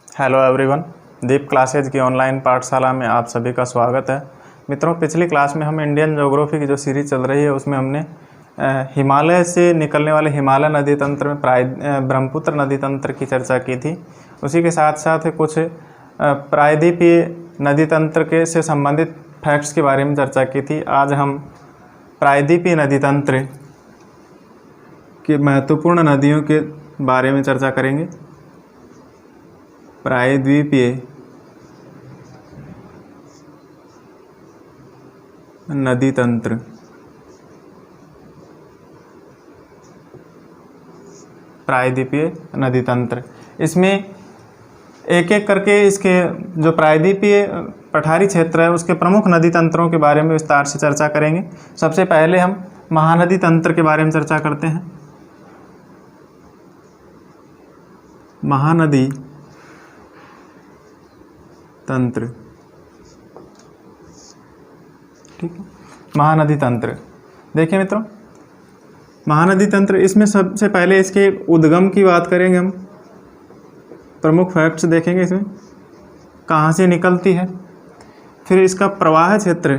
Hello everyone, दीप classes की online पाठशाला में आप सभी का स्वागत है। मित्रों, पिछली क्लास में हम इंडियन ज्योग्राफी की जो सीरीज चल रही है उसमें हमने हिमालय से निकलने वाले हिमालय नदी तंत्र में ब्रह्मपुत्र नदी तंत्र की चर्चा की थी। उसी के साथ साथ कुछ प्रायद्वीपीय नदी तंत्र के से संबंधित फैक्ट्स के बारे में चर्चा की थी। आज हम प्रायद्वीपीय नदी तंत्र की महत्वपूर्ण नदियों के बारे में चर्चा करेंगे। प्रायद्वीपीय नदी तंत्र। प्रायद्वीपीय नदी तंत्र, इसमें एक एक करके इसके जो प्रायद्वीपीय पठारी क्षेत्र है उसके प्रमुख नदी तंत्रों के बारे में विस्तार से चर्चा करेंगे। सबसे पहले हम महानदी तंत्र के बारे में चर्चा करते हैं। महानदी तंत्र, ठीक है। महानदी तंत्र देखिए मित्रों, महानदी तंत्र, इसमें सबसे पहले इसके उद्गम की बात करेंगे। हम प्रमुख फैक्ट्स देखेंगे, इसमें कहाँ से निकलती है, फिर इसका प्रवाह क्षेत्र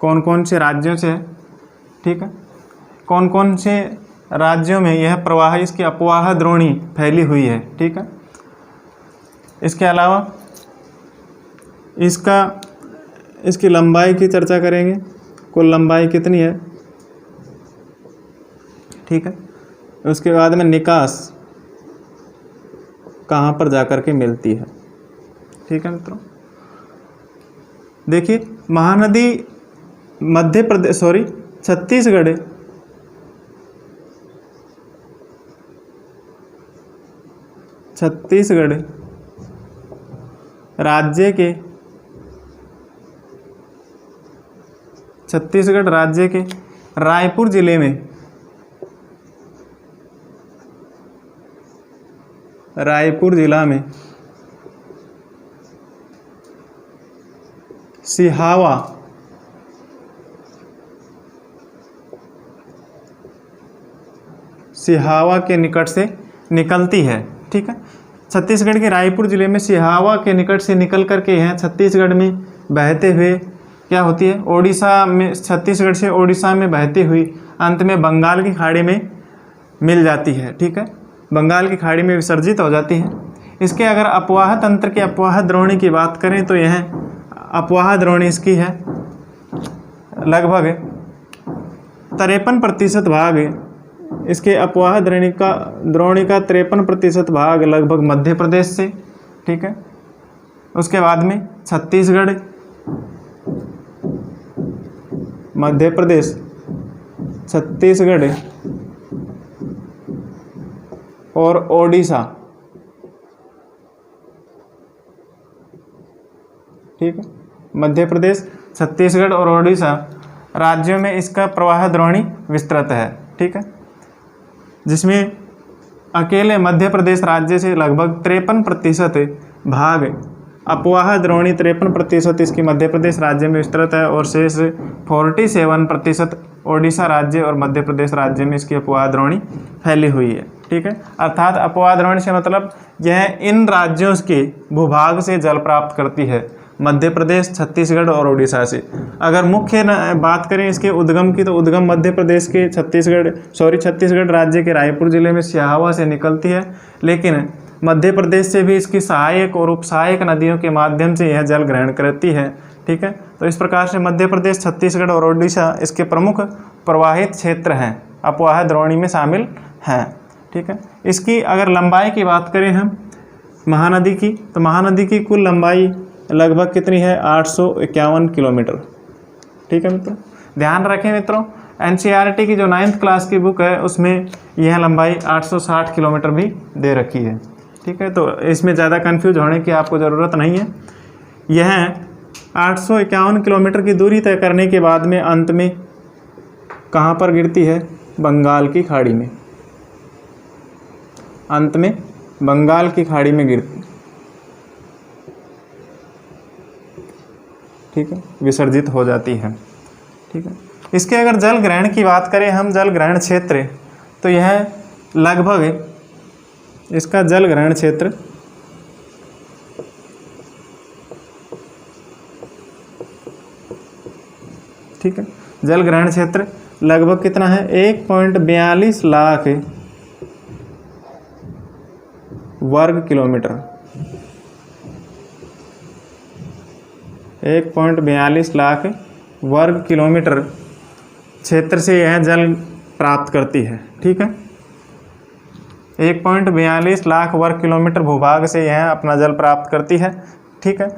कौन कौन से राज्यों से है, ठीक है। कौन कौन से राज्यों में यह प्रवाह, इसकी अपवाह द्रोणी फैली हुई है, ठीक है। इसके अलावा इसकी लंबाई की चर्चा करेंगे, कुल लंबाई कितनी है, ठीक है। उसके बाद में निकास कहाँ पर जाकर के मिलती है, ठीक है मित्रों। देखिए, महानदी मध्य प्रदेश छत्तीसगढ़ राज्य के रायपुर जिले में सिहावा के निकट से निकलती है, ठीक है। छत्तीसगढ़ के रायपुर जिले में सिहावा के निकट से निकल करके यह छत्तीसगढ़ में बहते हुए क्या होती है, ओडिशा में, छत्तीसगढ़ से ओडिशा में बहती हुई अंत में बंगाल की खाड़ी में मिल जाती है, ठीक है। बंगाल की खाड़ी में विसर्जित हो जाती है। इसके अगर अपवाह तंत्र के अपवाह द्रोणी की बात करें तो यह अपवाह द्रोणी इसकी है लगभग 53% भाग, इसके अपवाह द्रोणी का 53% भाग लगभग मध्य प्रदेश से, ठीक है। उसके बाद में छत्तीसगढ़, मध्य प्रदेश, छत्तीसगढ़ और ओडिशा, ठीक है। मध्य प्रदेश, छत्तीसगढ़ और ओडिशा राज्यों में इसका प्रवाह द्रोणी विस्तृत है, ठीक है। जिसमें अकेले मध्य प्रदेश राज्य से लगभग 53% भाग अपवाह द्रोणी, 53% इसकी मध्य प्रदेश राज्य में विस्तृत है और शेष 47% ओडिशा राज्य और मध्य प्रदेश राज्य में इसकी अपवाह द्रोणी फैली हुई है, ठीक है। अर्थात अपवाह द्रोणी से मतलब यह इन राज्यों के भूभाग से जल प्राप्त करती है, मध्य प्रदेश, छत्तीसगढ़ और ओडिशा से। अगर मुख्य बात करें इसके उद्गम की तो उद्गम मध्य प्रदेश के छत्तीसगढ़ राज्य के रायपुर जिले में सिहावा से निकलती है, लेकिन मध्य प्रदेश से भी इसकी सहायक और उपसहायक नदियों के माध्यम से यह जल ग्रहण करती है, ठीक है। तो इस प्रकार से मध्य प्रदेश, छत्तीसगढ़ और ओडिशा इसके प्रमुख प्रवाहित क्षेत्र हैं, अपवाह द्रोणी में शामिल हैं, ठीक है। इसकी अगर लंबाई की बात करें हम महानदी की, तो महानदी की कुल लंबाई लगभग कितनी है, 851 किलोमीटर, ठीक है मित्रों। ध्यान रखें मित्रों, एनसीईआरटी की जो 9th क्लास की बुक है उसमें यह लंबाई 860 किलोमीटर भी दे रखी है, ठीक है। तो इसमें ज़्यादा कंफ्यूज होने की आपको ज़रूरत नहीं है। यह 851 किलोमीटर की दूरी तय करने के बाद में अंत में कहाँ पर गिरती है, बंगाल की खाड़ी में, अंत में बंगाल की खाड़ी में गिरती। ठीक है, विसर्जित हो जाती है। ठीक है, इसके अगर जल ग्रहण की बात करें हम, जल ग्रहण क्षेत्र, तो यह लगभग, इसका जल ग्रहण क्षेत्र ठीक है, जल ग्रहण क्षेत्र लगभग कितना है, 1.42 लाख वर्ग किलोमीटर। 1.42 लाख वर्ग किलोमीटर क्षेत्र से यह जल प्राप्त करती है। ठीक है, 1.42 लाख वर्ग किलोमीटर भूभाग से यह अपना जल प्राप्त करती है। ठीक है,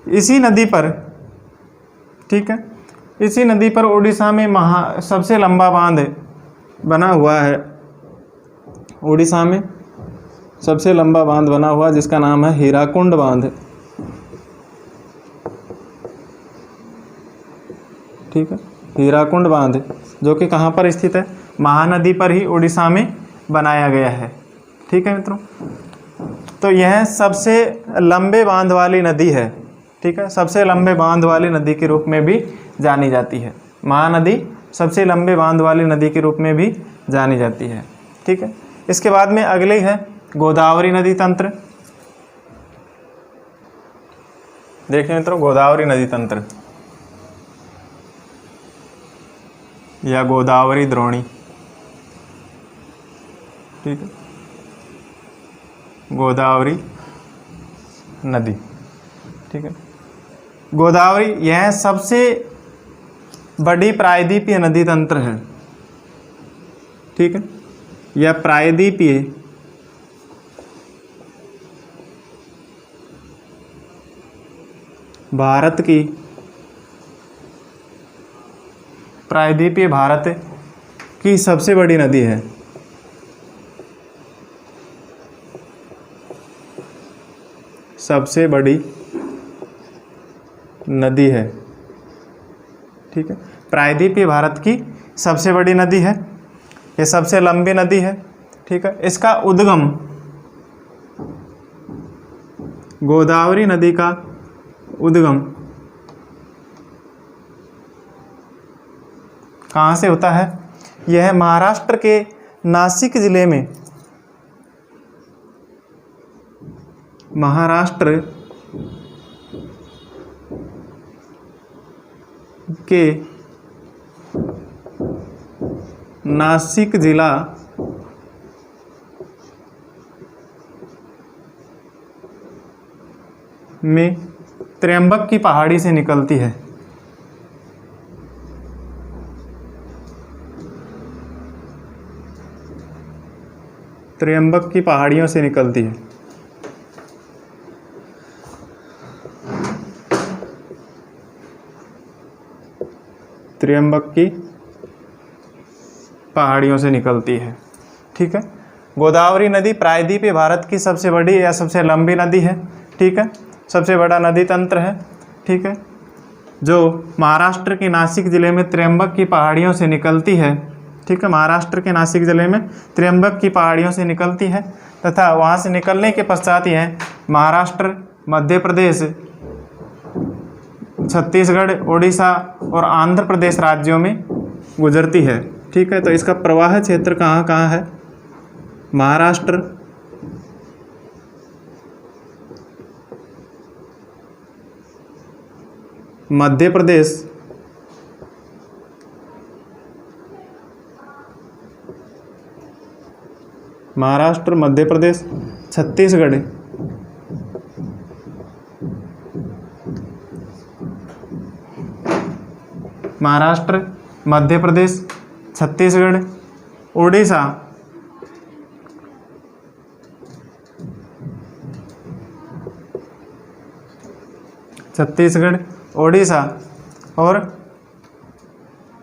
इसी नदी पर, ठीक है, इसी नदी पर उड़ीसा में सबसे लंबा बांध बना हुआ है। उड़ीसा में सबसे लंबा बांध बना हुआ जिसका नाम है हीराकुंड बांध। ठीक है, हीराकुंड बांध जो कि कहाँ पर स्थित है, महानदी पर ही उड़ीसा में बनाया गया है। ठीक है मित्रों, तो यह सबसे लंबे बांध वाली नदी है। ठीक है, सबसे लंबे बांध वाली नदी के रूप में भी जानी जाती है। महानदी सबसे लंबे बांध वाली नदी के रूप में भी जानी जाती है। ठीक है, इसके बाद में अगले है गोदावरी नदी तंत्र। देखिए मित्रों, गोदावरी नदी तंत्र या गोदावरी द्रोणी। ठीक है, गोदावरी नदी। ठीक है, गोदावरी यह सबसे बड़ी प्रायद्वीपीय नदी तंत्र है। ठीक है, यह प्रायद्वीपीय भारत की, प्रायद्वीपीय भारत की सबसे बड़ी नदी है। सबसे बड़ी नदी है। ठीक है, प्रायद्वीपीय भारत की सबसे बड़ी नदी है, ये सबसे लंबी नदी है। ठीक है, इसका उद्गम, गोदावरी नदी का उद्गम कहाँ से होता है, यह महाराष्ट्र के नासिक जिले में, महाराष्ट्र के नासिक जिला में त्र्यंबक की पहाड़ी से निकलती है। त्र्यंबक की पहाड़ियों से निकलती है। त्र्यंबक की पहाड़ियों से निकलती है। ठीक है, गोदावरी नदी प्रायद्वीपीय भारत की सबसे बड़ी या सबसे लंबी नदी है। ठीक है, सबसे बड़ा नदी तंत्र है। ठीक है, जो महाराष्ट्र के नासिक जिले में त्र्यंबक की पहाड़ियों से निकलती है। ठीक है, महाराष्ट्र के नासिक जिले में त्र्यंबक की पहाड़ियों से निकलती है तथा वहाँ से निकलने के पश्चात यह महाराष्ट्र, मध्य प्रदेश, छत्तीसगढ़, उड़ीसा और आंध्र प्रदेश राज्यों में गुजरती है। ठीक है, तो इसका प्रवाह क्षेत्र कहाँ कहाँ है, महाराष्ट्र, मध्य प्रदेश, महाराष्ट्र, मध्य प्रदेश, छत्तीसगढ़, महाराष्ट्र, मध्य प्रदेश, छत्तीसगढ़, उड़ीसा, छत्तीसगढ़, उड़ीसा और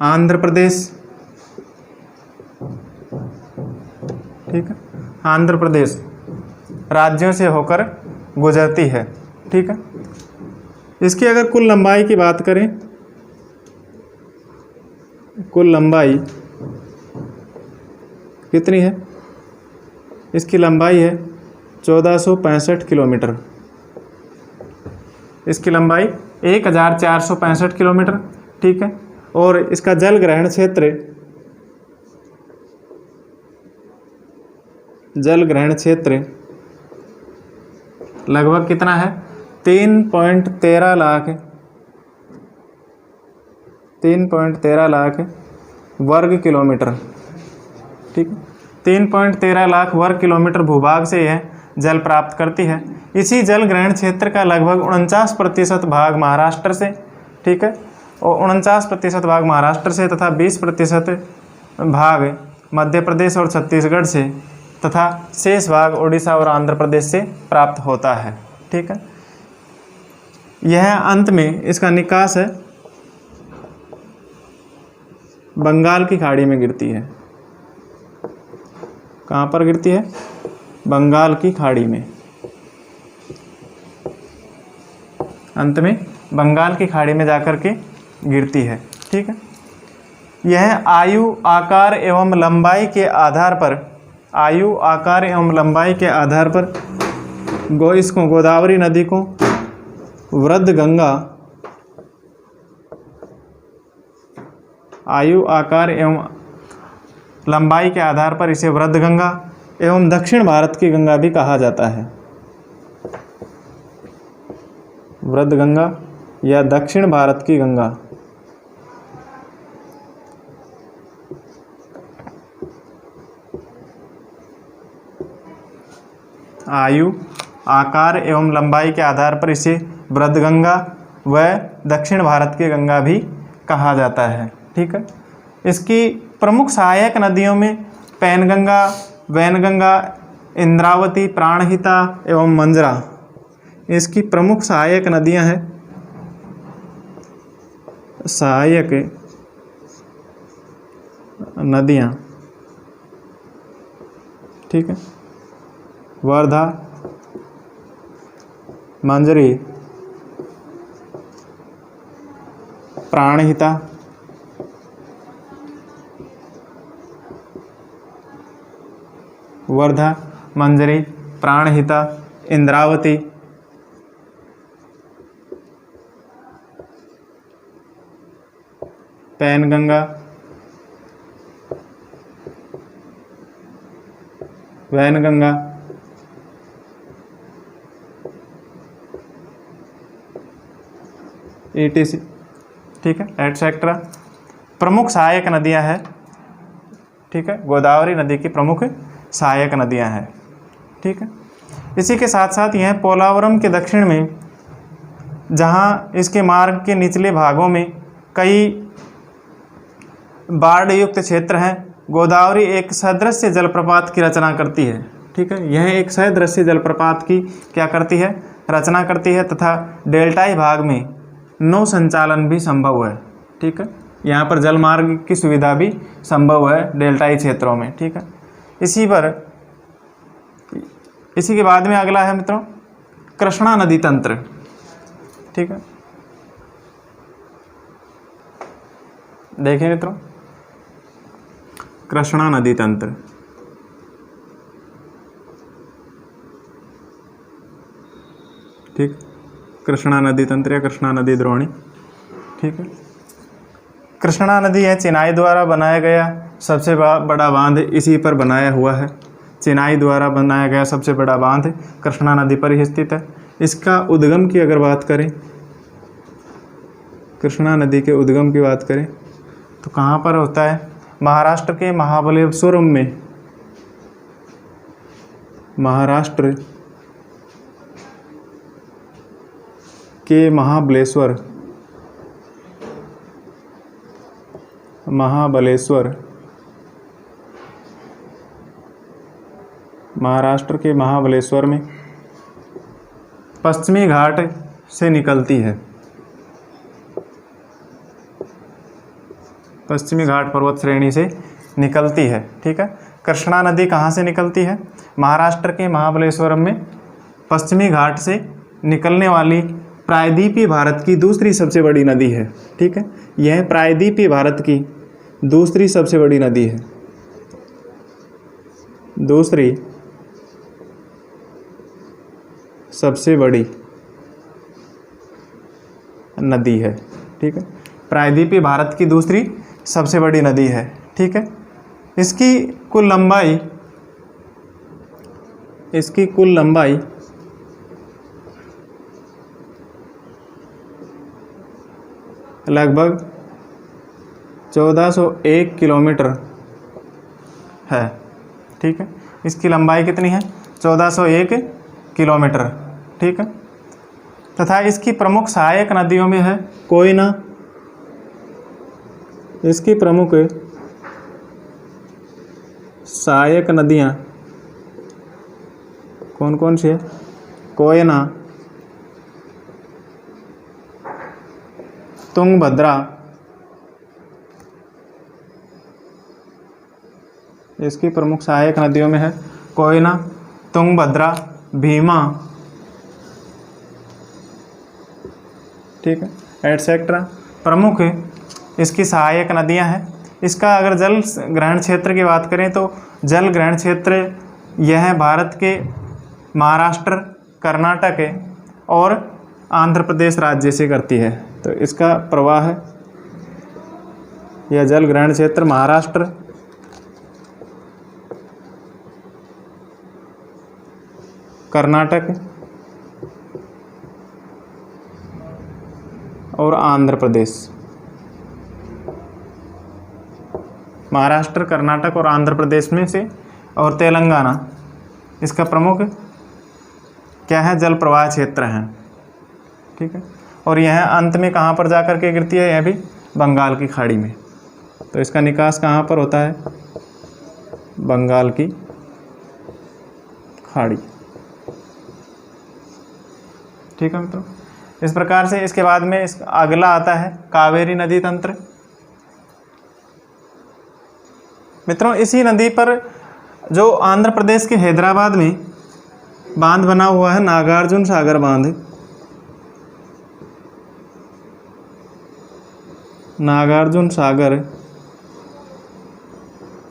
आंध्र प्रदेश। ठीक है, आंध्र प्रदेश राज्यों से होकर गुजरती है। ठीक है, इसकी अगर कुल लंबाई की बात करें, कुल लंबाई कितनी है, इसकी लंबाई है 1465 किलोमीटर। इसकी लंबाई 1465 किलोमीटर, ठीक है। और इसका जल ग्रहण क्षेत्र लगभग कितना है? 3.13 लाख वर्ग किलोमीटर, ठीक है। 3.13 लाख वर्ग किलोमीटर भूभाग से यह जल प्राप्त करती है। इसी जल ग्रहण क्षेत्र का लगभग 49% भाग महाराष्ट्र से, ठीक है, और 49% भाग महाराष्ट्र से तथा 20% भाग मध्य प्रदेश और छत्तीसगढ़ से तथा शेष भाग उड़ीसा और आंध्र प्रदेश से प्राप्त होता है, ठीक है। यह अंत में इसका निकास है बंगाल की खाड़ी में गिरती है। कहाँ पर गिरती है? बंगाल की खाड़ी में। अंत में बंगाल की खाड़ी में जाकर के गिरती है, ठीक है। यह आयु आकार एवं लंबाई के आधार पर इसको गोदावरी नदी को वृद्ध गंगा, आयु आकार एवं लंबाई के आधार पर इसे वृद्ध गंगा एवं दक्षिण भारत की गंगा भी कहा जाता है। वृद्ध गंगा या दक्षिण भारत की गंगा। आयु आकार एवं लंबाई के आधार पर इसे वृद्ध गंगा व दक्षिण भारत की गंगा भी कहा जाता है, ठीक है। इसकी प्रमुख सहायक नदियों में पैनगंगा, वैनगंगा, इंद्रावती, प्राणहिता एवं मंजरा इसकी प्रमुख सहायक नदियां हैं। सहायक नदियां, ठीक है। वर्धा, मंजरी, प्राणहिता, वर्धा, मंजरी, प्राणहिता, इंद्रावती, पैनगंगा, वैनगंगा, ETC, ठीक है, एटसेट्रा प्रमुख सहायक नदियां हैं, ठीक है। गोदावरी नदी की प्रमुख सहायक नदियां हैं, ठीक है। इसी के साथ साथ यह पोलावरम के दक्षिण में, जहां इसके मार्ग के निचले भागों में कई बाढ़ युक्त क्षेत्र हैं, गोदावरी एक सदृश्य जलप्रपात की रचना करती है, ठीक है। यह एक सदृश्य जलप्रपात की क्या करती है? रचना करती है तथा डेल्टाई भाग में नौ संचालन भी संभव है, ठीक है। यहाँ पर जल मार्ग की सुविधा भी संभव है डेल्टाई क्षेत्रों में, ठीक है। इसी के बाद में अगला है मित्रों कृष्णा नदी तंत्र, ठीक है। देखिए मित्रों, कृष्णा नदी तंत्र, ठीक, कृष्णा नदी तंत्र या कृष्णा नदी द्रोणी, ठीक है। कृष्णा नदी है चिनाई द्वारा बनाया गया सबसे बड़ा बांध इसी पर बनाया हुआ है। चिनाई द्वारा बनाया गया सबसे बड़ा बांध कृष्णा नदी पर ही स्थित है। इसका उद्गम की अगर बात करें, कृष्णा नदी के उद्गम की बात करें तो कहाँ पर होता है? महाराष्ट्र के महाबलेश्वरम में, महाराष्ट्र के महाबलेश्वर महाराष्ट्र के महाबलेश्वर में पश्चिमी घाट से निकलती है। पश्चिमी घाट पर्वत श्रेणी से निकलती है, ठीक है। कृष्णा नदी कहाँ से निकलती है? महाराष्ट्र के महाबलेश्वरम में पश्चिमी घाट से निकलने वाली प्रायद्वीपीय भारत की दूसरी सबसे बड़ी नदी है, ठीक है। यह प्रायद्वीपीय भारत की दूसरी सबसे बड़ी नदी है, दूसरी सबसे बड़ी नदी है। ठीक है, प्रायद्वीपीय भारत की दूसरी सबसे बड़ी नदी है। ठीक है, इसकी कुल लंबाई लगभग 1401 किलोमीटर है। ठीक है, इसकी लंबाई कितनी है? 1401 किलोमीटर। ठीक है, तथा इसकी प्रमुख सहायक नदियों में है कोयना। इसकी प्रमुख सहायक नदियाँ कौन कौन सी है? कोयना, तुंगभद्रा, इसकी प्रमुख सहायक नदियों में है कोयना, तुंगभद्रा, भीमा। ठीक है, एटसेट्रा प्रमुख इसकी सहायक नदियां हैं। इसका अगर जल ग्रहण क्षेत्र की बात करें तो जल ग्रहण क्षेत्र यह भारत के महाराष्ट्र, कर्नाटक और आंध्र प्रदेश राज्य से करती है। तो इसका प्रवाह है, यह जल ग्रहण क्षेत्र महाराष्ट्र, कर्नाटक और आंध्र प्रदेश। महाराष्ट्र, कर्नाटक और आंध्र प्रदेश में से और तेलंगाना इसका प्रमुख क्या है? जल प्रवाह क्षेत्र हैं। ठीक है, और यह अंत में कहाँ पर जाकर के गिरती है? यह भी बंगाल की खाड़ी में। तो इसका निकास कहाँ पर होता है? बंगाल की खाड़ी। ठीक है मित्रों, इस प्रकार से इसके बाद में अगला आता है कावेरी नदी तंत्र। मित्रों, इसी नदी पर जो आंध्र प्रदेश के हैदराबाद में बांध बना हुआ है, नागार्जुन सागर बांध, नागार्जुन सागर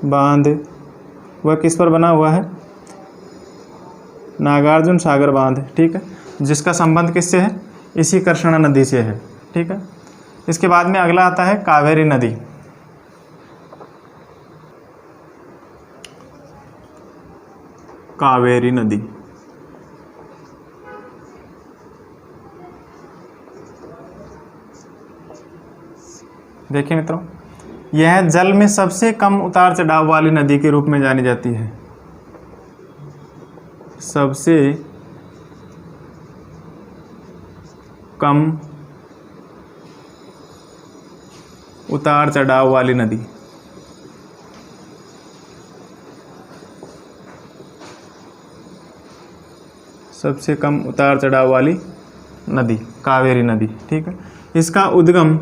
बांध, वह किस पर बना हुआ है? नागार्जुन सागर बांध। ठीक है, जिसका संबंध किससे है? इसी कृष्णा नदी से है। ठीक है, इसके बाद में अगला आता है कावेरी नदी। कावेरी नदी देखिए मित्रों, यह जल में सबसे कम उतार चढ़ाव वाली नदी के रूप में जानी जाती है। सबसे कम उतार चढ़ाव वाली नदी। सबसे कम उतार चढ़ाव वाली नदी कावेरी नदी। ठीक है, इसका उद्गम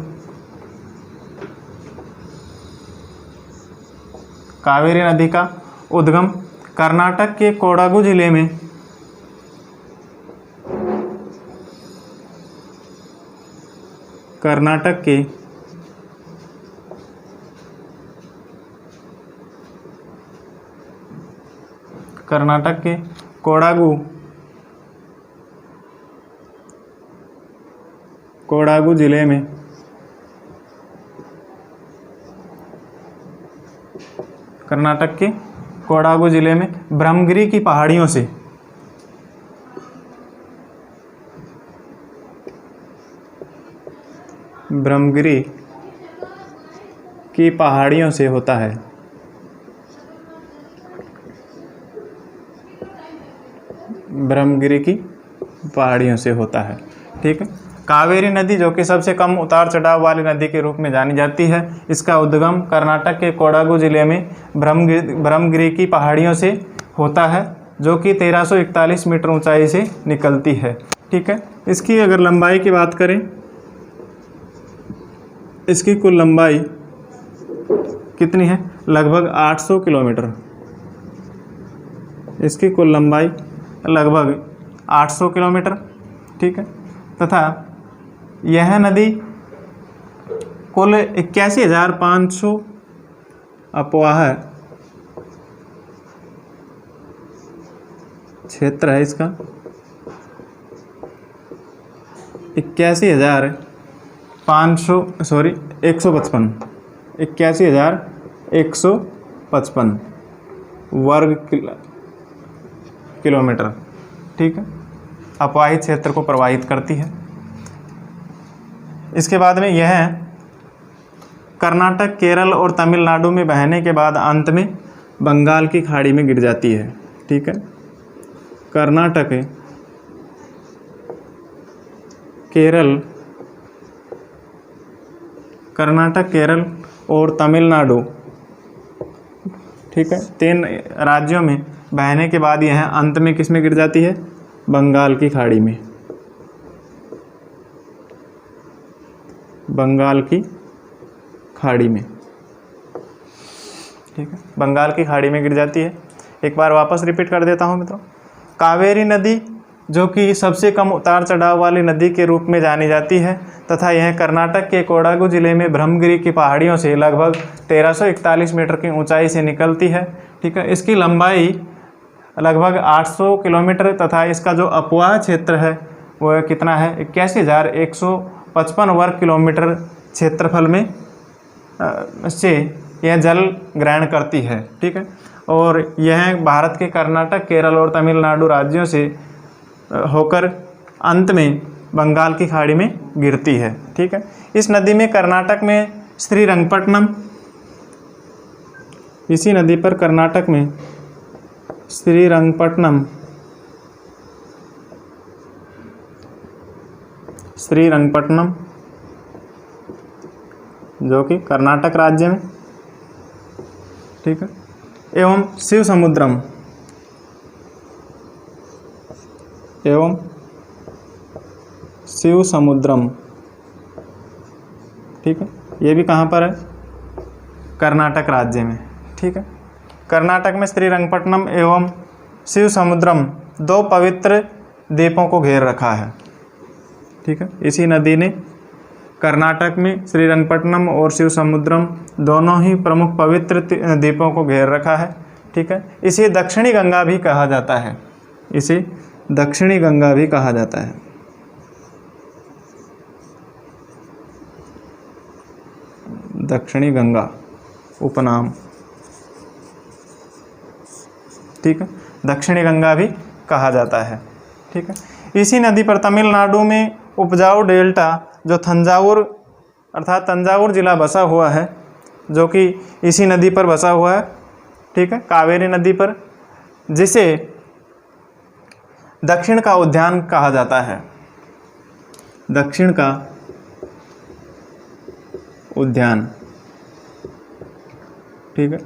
कावेरी नदी का उद्गम कर्नाटक के कोडागु जिले में कर्नाटक के कोडागु जिले में कर्नाटक के कोडागु जिले में ब्रह्मगिरी की पहाड़ियों से ब्रह्मगिरी की पहाड़ियों से होता है। ब्रह्मगिरी की पहाड़ियों से होता है। ठीक है, कावेरी नदी जो कि सबसे कम उतार चढ़ाव वाली नदी के रूप में जानी जाती है, इसका उद्गम कर्नाटक के कोडागु जिले में ब्रह्मगिरी की पहाड़ियों से होता है, जो कि 1341 मीटर ऊंचाई से निकलती है। ठीक है, इसकी अगर लंबाई की बात करें, इसकी कुल लंबाई कितनी है? लगभग 800 किलोमीटर। इसकी कुल लंबाई लगभग 800 किलोमीटर। ठीक है, तथा यह नदी कुल 81,500 अपवाह क्षेत्र है। इसका 81,500 81,155 वर्ग किलोमीटर, ठीक है, अपवाहित क्षेत्र को प्रवाहित करती है। इसके बाद में यह कर्नाटक, केरल और तमिलनाडु में बहने के बाद अंत में बंगाल की खाड़ी में गिर जाती है, ठीक है। कर्नाटक, केरल और तमिलनाडु, ठीक है, 3 राज्यों में बहने के बाद यह अंत में किस में गिर जाती है? बंगाल की खाड़ी में, बंगाल की खाड़ी में, ठीक है, बंगाल की खाड़ी में गिर जाती है। एक बार वापस रिपीट कर देता हूँ मित्रों। कावेरी नदी जो कि सबसे कम उतार चढ़ाव वाली नदी के रूप में जानी जाती है तथा यह कर्नाटक के कोडागु जिले में ब्रह्मगिरी की पहाड़ियों से लगभग 1341 मीटर की ऊंचाई से निकलती है, ठीक है। इसकी लंबाई लगभग 800 किलोमीटर तथा इसका जो अपवाह क्षेत्र है वह कितना है? 81,155 वर्ग किलोमीटर क्षेत्रफल में से यह जल ग्रहण करती है, ठीक है। और यह भारत के कर्नाटक, केरल और तमिलनाडु राज्यों से होकर अंत में बंगाल की खाड़ी में गिरती है, ठीक है। इस नदी में कर्नाटक में श्रीरंगपट्टनम, इसी नदी पर कर्नाटक में श्रीरंगपट्टनम जो कि कर्नाटक राज्य में, ठीक है, एवं शिव समुद्रम, ठीक है, ये भी कहाँ पर है? कर्नाटक राज्य में, ठीक है। कर्नाटक में श्रीरंगपट्टनम एवं शिव समुद्रम 2 पवित्र द्वीपों को घेर रखा है, ठीक है। इसी नदी ने कर्नाटक में श्रीरंगपट्टनम और शिव समुद्रम दोनों ही प्रमुख पवित्र द्वीपों को घेर रखा है, ठीक है। इसे दक्षिणी गंगा भी कहा जाता है, इसे दक्षिणी गंगा भी कहा जाता है। दक्षिणी गंगा उपनाम, ठीक है, दक्षिणी गंगा भी कहा जाता है, ठीक है। इसी नदी पर तमिलनाडु में उपजाऊ डेल्टा जो तंजावुर अर्थात तंजावुर जिला बसा हुआ है, जो कि इसी नदी पर बसा हुआ है, ठीक है, कावेरी नदी पर, जिसे दक्षिण का उद्यान कहा जाता है। दक्षिण का उद्यान, ठीक है,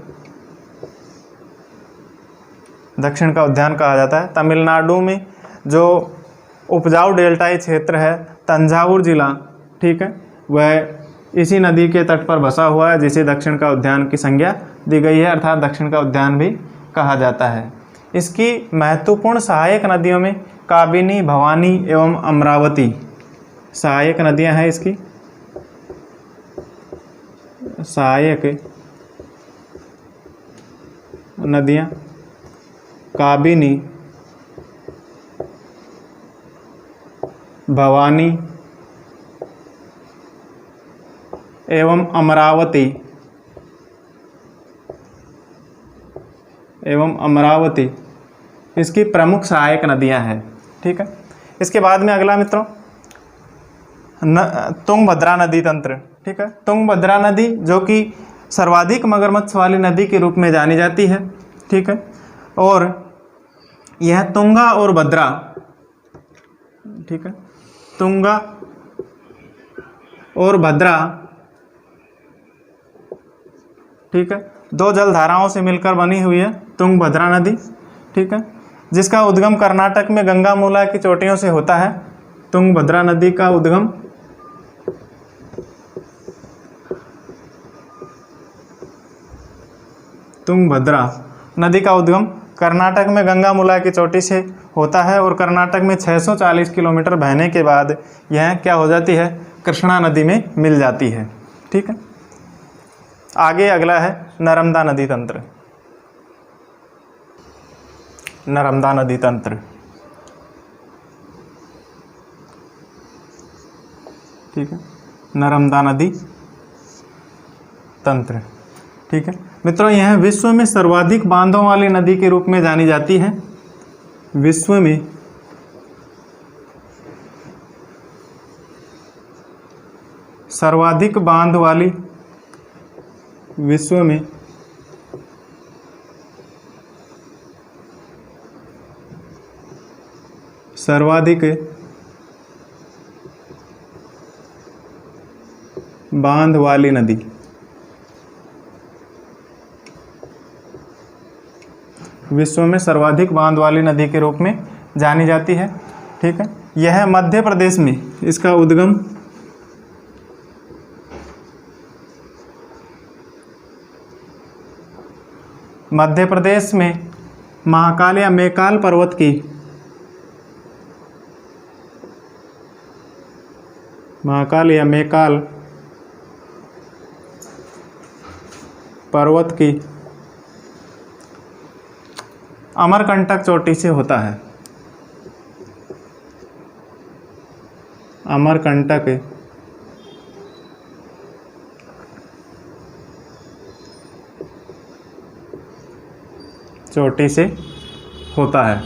दक्षिण का उद्यान कहा जाता है। तमिलनाडु में जो उपजाऊ डेल्टाई क्षेत्र है तंजावुर जिला, ठीक है, वह इसी नदी के तट पर बसा हुआ है, जिसे दक्षिण का उद्यान की संज्ञा दी गई है, अर्थात दक्षिण का उद्यान भी कहा जाता है। इसकी महत्वपूर्ण सहायक नदियों में काबिनी, भवानी एवं अमरावती सहायक नदियां हैं। इसकी सहायक नदियां काबिनी, भवानी एवं अमरावती इसकी प्रमुख सहायक नदियां हैं, ठीक है। इसके बाद में अगला मित्रों तुंगभद्रा नदी तंत्र, ठीक है। तुंगभद्रा नदी जो कि सर्वाधिक मगरमच्छ वाली नदी के रूप में जानी जाती है, ठीक है, और यह तुंगा और भद्रा, ठीक है, तुंगा और भद्रा, ठीक है, 2 जलधाराओं से मिलकर बनी हुई है तुंगभद्रा नदी, ठीक है, जिसका उद्गम कर्नाटक में गंगामूला की चोटियों से होता है। तुंगभद्रा नदी का उद्गम कर्नाटक में गंगामूला की चोटी से होता है और कर्नाटक में 640 किलोमीटर बहने के बाद यह क्या हो जाती है? कृष्णा नदी में मिल जाती है, ठीक है। आगे अगला है नर्मदा नदी तंत्र। नर्मदा नदी तंत्र, ठीक है। नर्मदा नदी तंत्र। ठीक है मित्रों, यह विश्व में सर्वाधिक बांधों वाली नदी के रूप में जानी जाती है। विश्व में सर्वाधिक बांध वाली, विश्व में सर्वाधिक बांध वाली नदी, विश्व में सर्वाधिक बांध वाली नदी के रूप में जानी जाती है। ठीक है, यह मध्य प्रदेश में, इसका उद्गम मध्य प्रदेश में महाकाल या मैकाल पर्वत की, महाकाल या मैकाल पर्वत की अमरकंटक चोटी से होता है। अमरकंटक चोटी से होता है,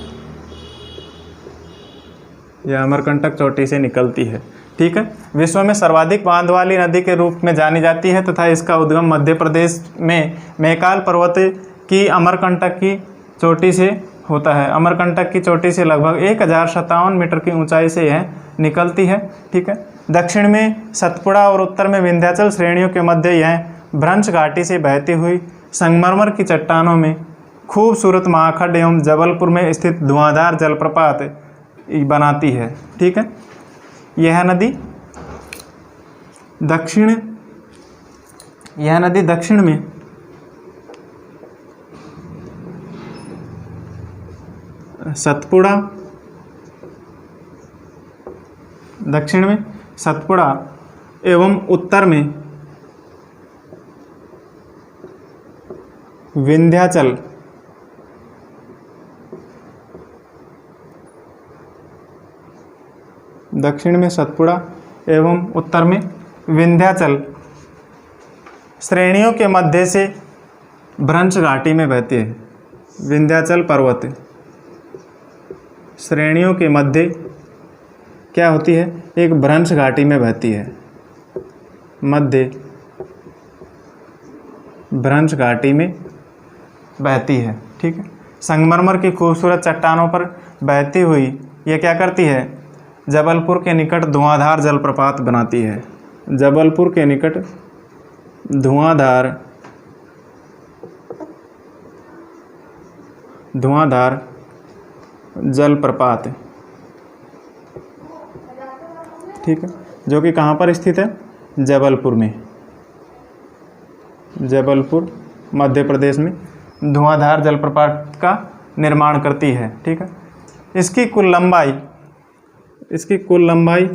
यह अमरकंटक चोटी से निकलती है। ठीक है, विश्व में सर्वाधिक बांध वाली नदी के रूप में जानी जाती है तथा इसका उद्गम मध्य प्रदेश में मैकाल पर्वत की अमरकंटक की चोटी से होता है। अमरकंटक की चोटी से लगभग 1057 मीटर की ऊंचाई से यह निकलती है। ठीक है, दक्षिण में सतपुड़ा और उत्तर में विंध्याचल श्रेणियों के मध्य यह भ्रंश घाटी से बहती हुई संगमरमर की चट्टानों में खूबसूरत महाखंड एवं जबलपुर में स्थित धुआंधार जलप्रपात बनाती है। ठीक है, यह नदी दक्षिण में सतपुड़ा, एवं उत्तर में विंध्याचल एवं उत्तर में विंध्याचल श्रेणियों के मध्य से भ्रंश घाटी में बहती है। विंध्याचल पर्वत श्रेणियों के मध्य क्या होती है, एक भ्रंश घाटी में बहती है, मध्य भ्रंश घाटी में बहती है। ठीक है, संगमरमर की खूबसूरत चट्टानों पर बहती हुई ये क्या करती है, जबलपुर के निकट धुआंधार जलप्रपात बनाती है। जबलपुर के निकट धुआंधार जलप्रपात। ठीक है, जो कि कहाँ पर स्थित है, जबलपुर में, जबलपुर मध्य प्रदेश में धुआंधार जलप्रपात का निर्माण करती है। ठीक है, इसकी कुल लंबाई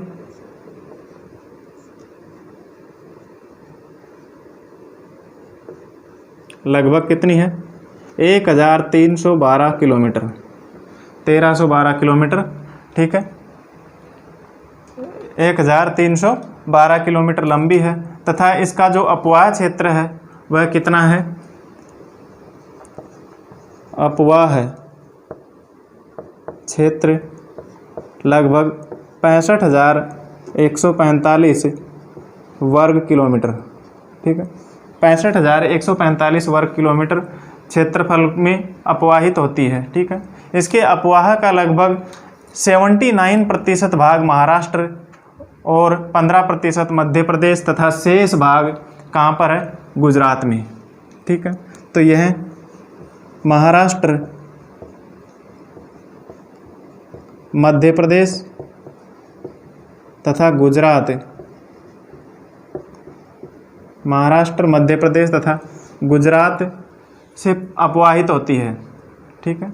लगभग कितनी है, 1312 किलोमीटर, 1312 किलोमीटर। ठीक है, 1312 किलोमीटर लंबी है तथा इसका जो अपवाह क्षेत्र है वह कितना है, अपवाह क्षेत्र लगभग 65,145 वर्ग किलोमीटर। ठीक है, 65,145 वर्ग किलोमीटर क्षेत्रफल में अपवाहित होती है। ठीक है, इसके अपवाह का लगभग 79% भाग महाराष्ट्र और 15% मध्य प्रदेश तथा शेष भाग कहाँ पर है, गुजरात में। ठीक है, तो यह महाराष्ट्र, मध्य प्रदेश तथा गुजरात, महाराष्ट्र, मध्य प्रदेश तथा गुजरात से अपवाहित होती है। ठीक है,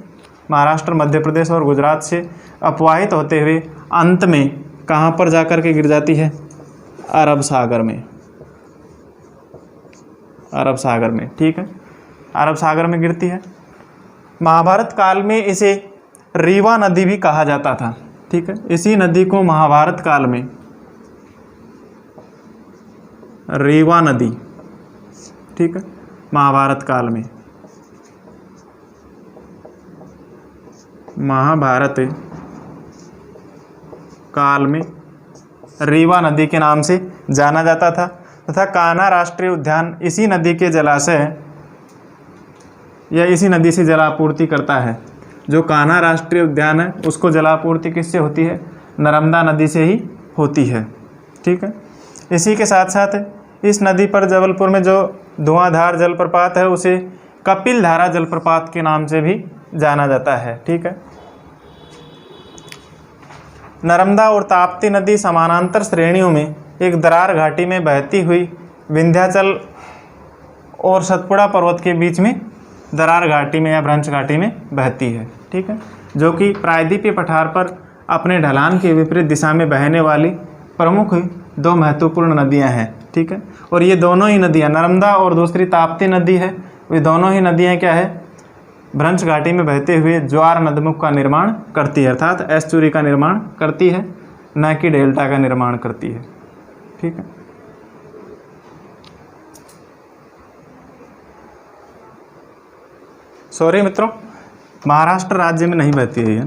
महाराष्ट्र, मध्य प्रदेश और गुजरात से अपवाहित होते हुए अंत में कहाँ पर जाकर के गिर जाती है, अरब सागर में, अरब सागर में। ठीक है, अरब सागर में गिरती है। महाभारत काल में इसे रीवा नदी भी कहा जाता था। ठीक है, इसी नदी को महाभारत काल में रीवा नदी, ठीक है, महाभारत काल में, महाभारत काल में रीवा नदी के नाम से जाना जाता था तथा कान्हा राष्ट्रीय उद्यान इसी नदी के जलाशय या इसी नदी से जलापूर्ति करता है। जो कान्हा राष्ट्रीय उद्यान है उसको जलापूर्ति किससे होती है? नर्मदा नदी से ही होती है, ठीक है। इसी के साथ साथ इस नदी पर जबलपुर में जो धुआंधार जलप्रपात है उसे कपिल धारा जलप्रपात के नाम से भी जाना जाता है, ठीक है। नर्मदा और ताप्ती नदी समानांतर श्रेणियों में एक दरार घाटी में बहती हुई विंध्याचल और सतपुड़ा पर्वत के बीच में दरार घाटी में या भ्रंश घाटी में बहती है, ठीक है, जो कि प्रायद्वीपीय पठार पर अपने ढलान के विपरीत दिशा में बहने वाली प्रमुख दो महत्वपूर्ण नदियां हैं, ठीक है। और ये दोनों ही नदियां, नर्मदा और दूसरी ताप्ती नदी है, वे दोनों ही नदियां क्या है? भ्रंश घाटी में बहते हुए ज्वार नदमुख का निर्माण करती है, अर्थात एस्चुरी का निर्माण करती है, न कि डेल्टा का निर्माण करती है, ठीक है। सॉरी मित्रों, महाराष्ट्र राज्य में नहीं बहती है ये,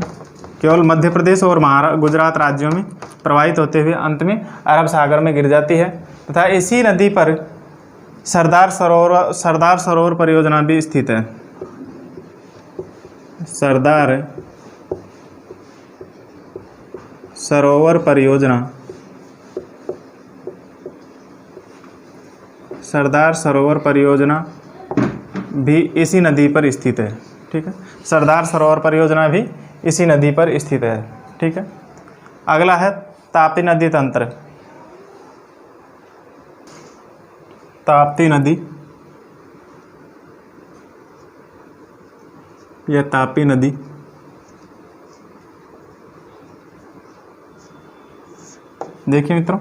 केवल मध्य प्रदेश और गुजरात राज्यों में प्रवाहित होते हुए अंत में अरब सागर में गिर जाती है तथा इसी नदी पर सरदार सरोवर परियोजना भी स्थित है। सरदार सरोवर परियोजना, सरदार सरोवर परियोजना भी इसी नदी पर स्थित है, ठीक है। सरदार सरोवर परियोजना भी इसी नदी पर स्थित है, ठीक है। अगला है ताप्ती नदी तंत्र। ताप्ती नदी या तापी नदी देखिए मित्रों,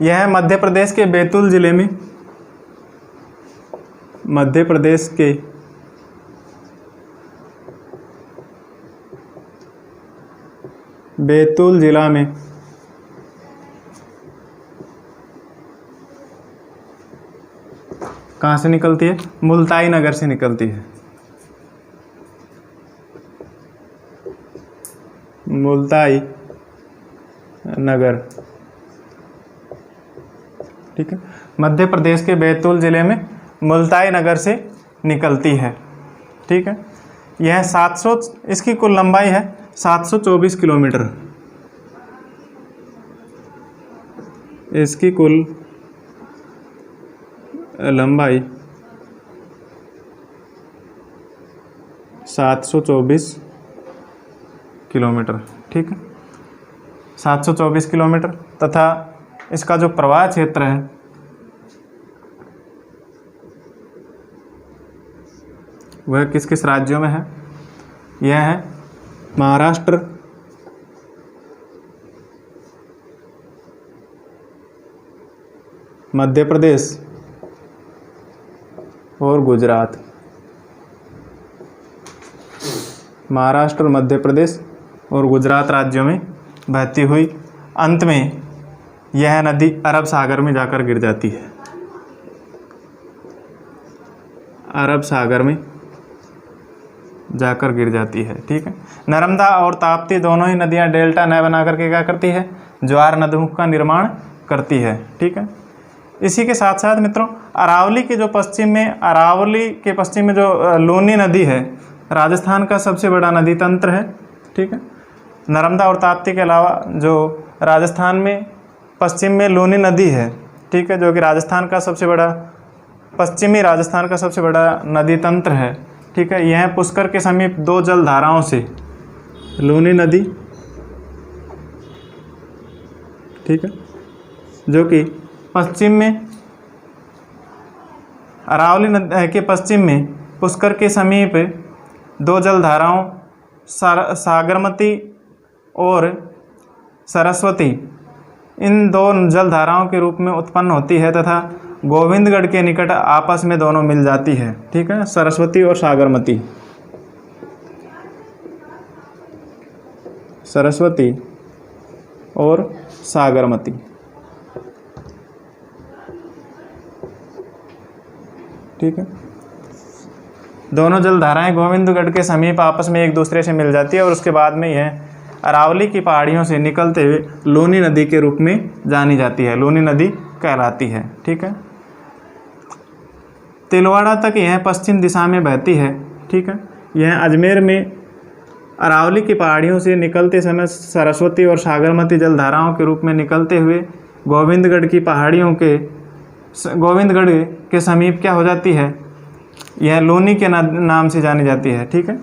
यह मध्य प्रदेश के बैतूल जिले में, मध्य प्रदेश के बैतूल जिला में कहाँ से निकलती है? मुल्ताई नगर से निकलती है। मुल्ताई नगर, ठीक है, मध्य प्रदेश के बैतूल जिले में मुल्ताई नगर से निकलती है, ठीक है। यह 700, इसकी कुल लंबाई है 724 किलोमीटर। इसकी कुल लंबाई 724 किलोमीटर, ठीक है, 724 किलोमीटर। तथा इसका जो प्रवाह क्षेत्र है वह किस किस राज्यों में है? यह है महाराष्ट्र, मध्य प्रदेश और गुजरात। महाराष्ट्र, मध्य प्रदेश और गुजरात राज्यों में बहती हुई अंत में यह नदी अरब सागर में जाकर गिर जाती है। अरब सागर में जाकर गिर जाती है, ठीक है। नर्मदा और ताप्ती दोनों ही नदियां डेल्टा न बना करके क्या करती है? ज्वार नदमुख का निर्माण करती है, ठीक है। इसी के साथ साथ मित्रों, अरावली के पश्चिम में जो लूनी नदी है, राजस्थान का सबसे बड़ा नदी तंत्र है, ठीक है। नर्मदा और ताप्ती के अलावा जो राजस्थान में पश्चिम में लूनी नदी है, ठीक है, जो कि राजस्थान का सबसे बड़ा, पश्चिमी राजस्थान का सबसे बड़ा नदी तंत्र है, ठीक है। यह पुष्कर के समीप दो जल धाराओं से, लूनी नदी, ठीक है, जो कि पश्चिम में अरावली नदी के पश्चिम में पुष्कर के समीप दो जल धाराओं सागरमती और सरस्वती, इन दो जल धाराओं के रूप में उत्पन्न होती है तथा गोविंदगढ़ के निकट आपस में दोनों मिल जाती है, ठीक है, सरस्वती और सागरमती, सरस्वती और सागरमती। ठीक है। दोनों जलधाराएं गोविंदगढ़ के समीप आपस में एक दूसरे से मिल जाती है और उसके बाद में यह अरावली की पहाड़ियों से निकलते हुए लूनी नदी के रूप में जानी जाती है, लूनी नदी कहलाती है, ठीक है। तिलवाड़ा तक यह पश्चिम दिशा में बहती है, ठीक है। यह अजमेर में अरावली की पहाड़ियों से निकलते समय सरस्वती और सागरमती जलधाराओं के रूप में निकलते हुए गोविंदगढ़ के समीप क्या हो जाती है, यह लूनी के नाम से जानी जाती है, ठीक है,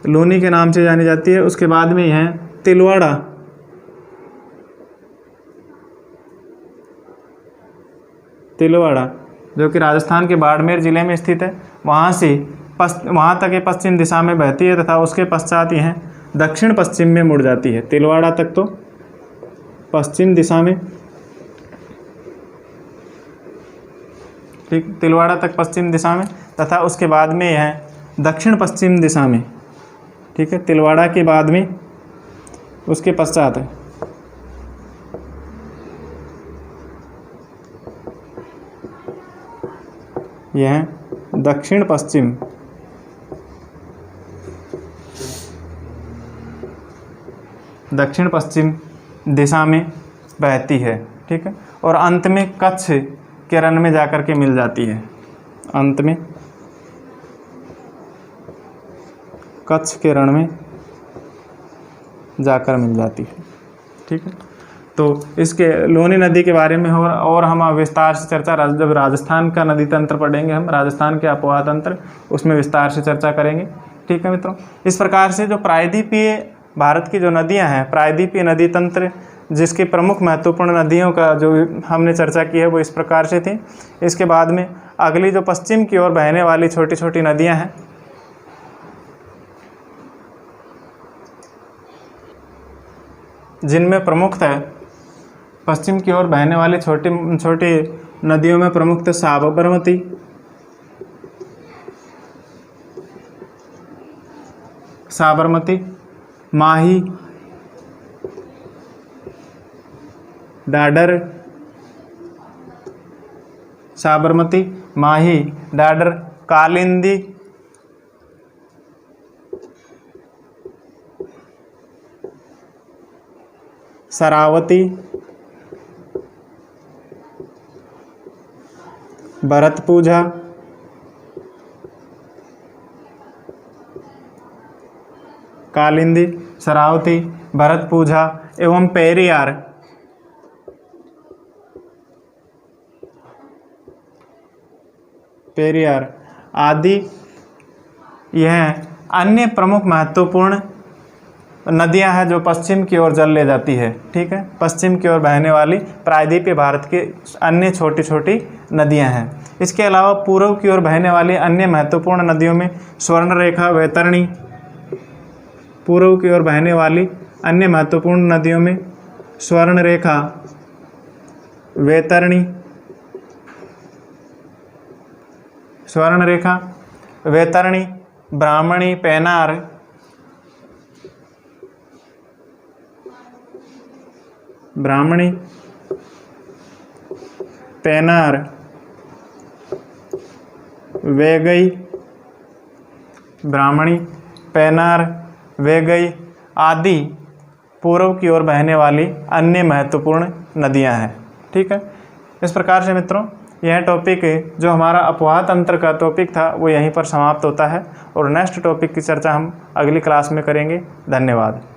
लूनी के नाम से जानी जाती है। उसके बाद में यह तिलवाड़ा जो कि राजस्थान के बाड़मेर जिले में स्थित है, वहाँ तक ये पश्चिम दिशा में बहती है तथा उसके पश्चात यह दक्षिण पश्चिम में मुड़ जाती है। तिलवाड़ा तक तो पश्चिम दिशा में, ठीक, तिलवाड़ा तक पश्चिम दिशा में तथा उसके बाद में यह दक्षिण पश्चिम दिशा में, ठीक है। तिलवाड़ा के बाद में उसके पश्चात है यह दक्षिण पश्चिम दिशा में बहती है, ठीक है, और अंत में कच्छ के रण में जाकर के मिल जाती है, अंत में कच्छ के रण में जाकर मिल जाती है, ठीक है। तो इसके लूनी नदी के बारे में और हम विस्तार से चर्चा जब राजस्थान का नदी तंत्र पढ़ेंगे, हम राजस्थान के अपवाह तंत्र, उसमें विस्तार से चर्चा करेंगे, ठीक है मित्रों। इस प्रकार से जो प्रायद्वीपीय भारत की जो नदियां हैं, प्रायद्वीपीय नदी तंत्र जिसकी प्रमुख महत्वपूर्ण नदियों का जो हमने चर्चा की है वो इस प्रकार से थी। इसके बाद में अगली जो पश्चिम की ओर बहने वाली छोटी छोटी नदियां हैं, जिनमें प्रमुखतः पश्चिम की ओर बहने वाली छोटी छोटी नदियों में प्रमुखतः साबरमती, माही, डाडर, साबरमती, माही, डाडर, कालिंदी, शरावती, भरतपूजा, कालिंदी, शरावती, भरतपूजा एवं पेरियार आदि यह अन्य प्रमुख महत्वपूर्ण नदियां हैं जो पश्चिम की ओर जल ले जाती है, ठीक है। पश्चिम की ओर बहने वाली प्रायद्वीपीय भारत की अन्य छोटी छोटी नदियां हैं। इसके अलावा पूर्व की ओर बहने वाली अन्य महत्वपूर्ण नदियों में स्वर्णरेखा, वैतरणी, पूर्व की ओर बहने वाली अन्य महत्वपूर्ण नदियों में स्वर्णरेखा, वैतरणी, ब्राह्मणी, पेनार, वेगई आदि पूर्व की ओर बहने वाली अन्य महत्वपूर्ण नदियां हैं, ठीक है। इस प्रकार से मित्रों यह टॉपिक जो हमारा अपवाह तंत्र का टॉपिक था वो यहीं पर समाप्त होता है और नेक्स्ट टॉपिक की चर्चा हम अगली क्लास में करेंगे। धन्यवाद।